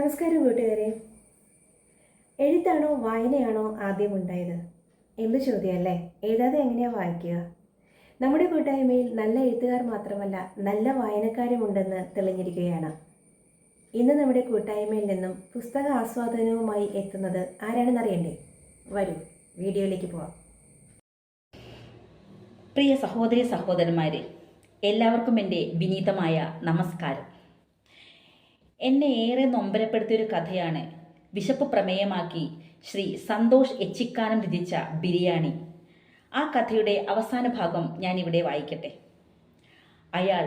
നമസ്കാരം കൂട്ടുകാരെ. എഴുത്താണോ വായനയാണോ ആദ്യം ഉണ്ടായത്? എന്ത് ചോദ്യമല്ലേ? എഴുതാതെ എങ്ങനെയാ വായിക്കുക? നമ്മുടെ കൂട്ടായ്മയിൽ നല്ല എഴുത്തുകാർ മാത്രമല്ല, നല്ല വായനക്കാരും ഉണ്ടെന്ന് തെളിഞ്ഞിരിക്കുകയാണ്. ഇന്ന് നമ്മുടെ കൂട്ടായ്മയിൽ നിന്നും പുസ്തക ആസ്വാദനവുമായി എത്തുന്നത് ആരാണെന്നറിയണ്ടേ? വരൂ, വീഡിയോയിലേക്ക് പോവാം. പ്രിയ സഹോദരി സഹോദരന്മാരെ, എല്ലാവർക്കും എൻ്റെ വിനീതമായ നമസ്കാരം. എന്നെ ഏറെ നൊമ്പരപ്പെടുത്തിയൊരു കഥയാണ് വിശപ്പ് പ്രമേയമാക്കി ശ്രീ സന്തോഷ് എച്ചിക്കാനം രചിച്ച ബിരിയാണി. ആ കഥയുടെ അവസാന ഭാഗം ഞാനിവിടെ വായിക്കട്ടെ. അയാൾ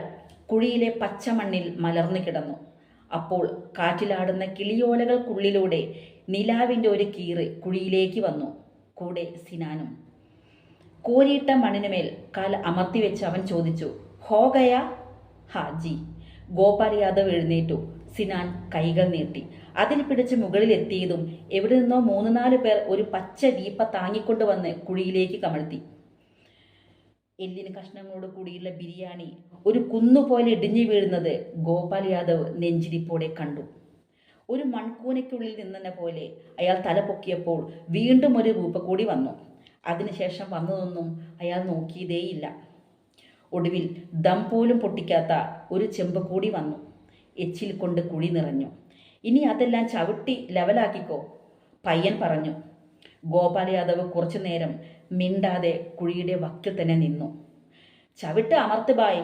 കുഴിയിലെ പച്ചമണ്ണിൽ മലർന്നു കിടന്നു. അപ്പോൾ കാറ്റിലാടുന്ന കിളിയോലകൾക്കുള്ളിലൂടെ നിലാവിൻ്റെ ഒരു കീറ് കുഴിയിലേക്ക് വന്നു. കൂടെ സിനാനും. കോരിയിട്ട മണ്ണിനുമേൽ കാൽ അമർത്തിവെച്ച് അവൻ ചോദിച്ചു, ഹോ ഗയാ? ഹാജി. ഗോപാൽ യാദവ് എഴുന്നേറ്റു. സിനാൻ കൈകൾ നീട്ടി. അതിൽ പിടിച്ച് മുകളിലെത്തിയതും എവിടെ നിന്നോ 3-4 പേർ ഒരു പച്ച വീപ്പ താങ്ങിക്കൊണ്ട് വന്ന് കുഴിയിലേക്ക് കമഴ്ത്തി. എല്ലിന് കഷ്ണങ്ങളോട് കൂടിയുള്ള ബിരിയാണി ഒരു കുന്നുപോലെ ഇടിഞ്ഞു വീഴുന്നത് ഗോപാൽ യാദവ് നെഞ്ചിരിപ്പോടെ കണ്ടു. ഒരു മൺകൂനയ്ക്കുള്ളിൽ നിന്നെന്ന പോലെ അയാൾ തല പൊക്കിയപ്പോൾ വീണ്ടും ഒരു വീപ്പ കൂടി വന്നു. അതിനുശേഷം വന്നതൊന്നും അയാൾ നോക്കിയതേയില്ല. ഒടുവിൽ ദം പോലും പൊട്ടിക്കാത്ത ഒരു ചെമ്പ് കൂടി വന്നു. എച്ചിൽ കൊണ്ട് കുഴി നിറഞ്ഞു. ഇനി അതെല്ലാം ചവിട്ടി ലെവലാക്കിക്കോ, പയ്യൻ പറഞ്ഞു. ഗോപാൽ യാദവ് കുറച്ചു നേരം മിണ്ടാതെ കുഴിയുടെ വക്കിൽ തന്നെ നിന്നു. ചവിട്ട് അമർത്ത് ബായ്,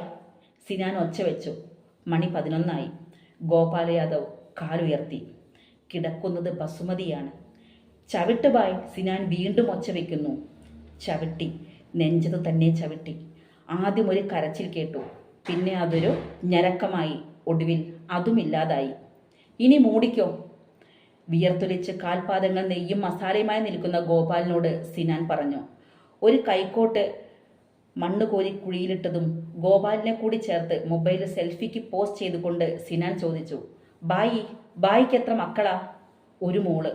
സിനാൻ ഒച്ച വെച്ചു. മണി 11 ഗോപാൽ യാദവ് കാലുയർത്തി. കിടക്കുന്നത് ബസുമതിയാണ്. ചവിട്ട് ബായ്, സിനാൻ വീണ്ടും ഒച്ച വയ്ക്കുന്നു. ചവിട്ടി, നെഞ്ചത് തന്നെ ചവിട്ടി. ആദ്യം ഒരു കരച്ചിൽ കേട്ടു, പിന്നെ അതൊരു ഞരക്കമായി. ഒടുവിൽ അതുമില്ലാതായി. ഇനി മൂടിക്കോ. വിയർത്തൊലിച്ച് കാൽപാദങ്ങൾ നെയ്യും മസാലയുമായി നിൽക്കുന്ന ഗോപാലിനോട് സിനാൻ പറഞ്ഞു. ഒരു കൈക്കോട്ട് മണ്ണ് കോരി കുഴിയിലിട്ടതും ഗോപാലിനെ കൂടി ചേർത്ത് മൊബൈലിൽ സെൽഫിക്ക് പോസ്റ്റ് ചെയ്തുകൊണ്ട് സിനാൻ ചോദിച്ചു, ബായിക്ക് എത്ര മക്കളാ? ഒരു മോള്.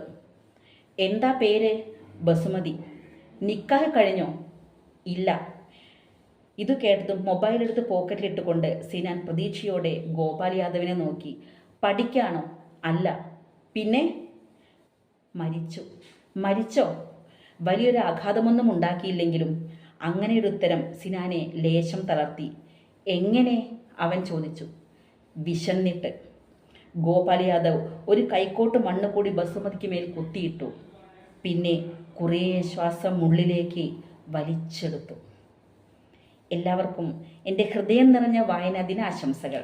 എന്താ പേര്? ബസുമതി. നിക്കാഹ് കഴിഞ്ഞോ? ഇല്ല. ഇത് കേട്ടതും മൊബൈലെടുത്ത് പോക്കറ്റിലിട്ടുകൊണ്ട് സിനാൻ പ്രതീക്ഷയോടെ ഗോപാൽ യാദവിനെ നോക്കി. പഠിക്കാണോ? അല്ല. പിന്നെ? മരിച്ചോ? വലിയൊരു ആഘാതമൊന്നും ഉണ്ടാക്കിയില്ലെങ്കിലും അങ്ങനെയൊരു ഉത്തരം സിനാനെ ലേശം തളർത്തി. എങ്ങനെ? അവൻ ചോദിച്ചു. വിശന്നിട്ട്. ഗോപാൽ യാദവ് ഒരു കൈക്കോട്ട് മണ്ണ് കൂടി ബസുമതിക്ക് മേൽ കുത്തിയിട്ടു. പിന്നെ കുറേ ശ്വാസം ഉള്ളിലേക്ക് വലിച്ചെടുത്തു. എല്ലാവർക്കും എൻ്റെ ഹൃദയം നിറഞ്ഞ വായനാ ദിനാശംസകൾ.